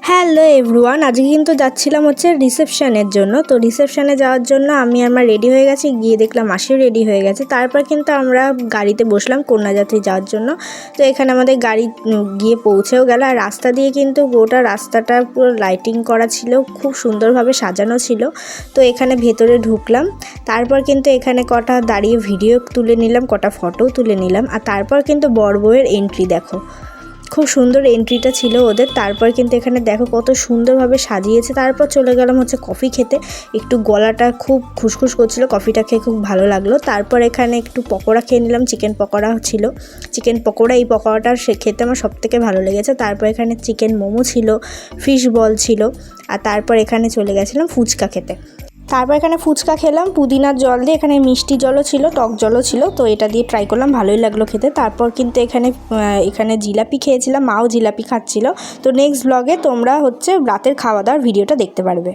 Hello everyone, আজকে কিন্তু যাচ্ছিলাম হচ্ছে রিসেপশনের জন্য। তো রিসেপশনে যাওয়ার জন্য আমি আমার রেডি হয়ে গেছি, গিয়ে দেখলাম মাসিও রেডি হয়ে গেছে। তারপর কিন্তু আমরা গাড়িতে বসলাম কন্যাযাত্রী যাওয়ার জন্য। তো এখানে আমাদের গাড়ি গিয়ে পৌঁছেও গেল, আর রাস্তা দিয়ে কিন্তু গোটা রাস্তাটা পুরো লাইটিং করা ছিল, খুব সুন্দরভাবে সাজানো ছিল। তো এখানে ভেতরে ঢুকলাম, তারপর কিন্তু এখানে কটা দাঁড়িয়ে ভিডিও তুলে নিলাম, কটা ফটোও তুলে নিলাম। আর তারপর কিন্তু বর বউয়ের এন্ট্রি দেখো, খুব সুন্দর এন্ট্রিটা ছিল ওদের। তারপর কিন্তু এখানে দেখো কত সুন্দরভাবে সাজিয়েছে। তারপর চলে গেলাম হচ্ছে কফি খেতে, একটু গলাটা খুব খুসখুস করছিল, কফিটা খেয়ে খুব ভালো লাগলো। তারপর এখানে একটু পকোড়া খেয়ে নিলাম, চিকেন পকোড়া ছিল, চিকেন পকোড়া। এই পকোড়াটা খেতে আমার সবথেকে ভালো লেগেছে। তারপর এখানে চিকেন মোমো ছিল, ফিশ বল ছিল, আর তারপর এখানে চলে গেছিলাম ফুচকা খেতে। তারপর এখানে ফুচকা খেলাম পুদিনার জল দিয়ে, এখানে মিষ্টি জলও ছিল, টক জলও ছিল। তো এটা দিয়ে ট্রাই করলাম, ভালোই লাগলো খেতে। তারপর কিন্তু এখানে জিলাপি খেয়েছিলাম, মাও জিলাপি খাচ্ছিল। তো নেক্সট ব্লগে তোমরা হচ্ছে রাতের খাওয়া দাওয়ার ভিডিওটা দেখতে পারবে।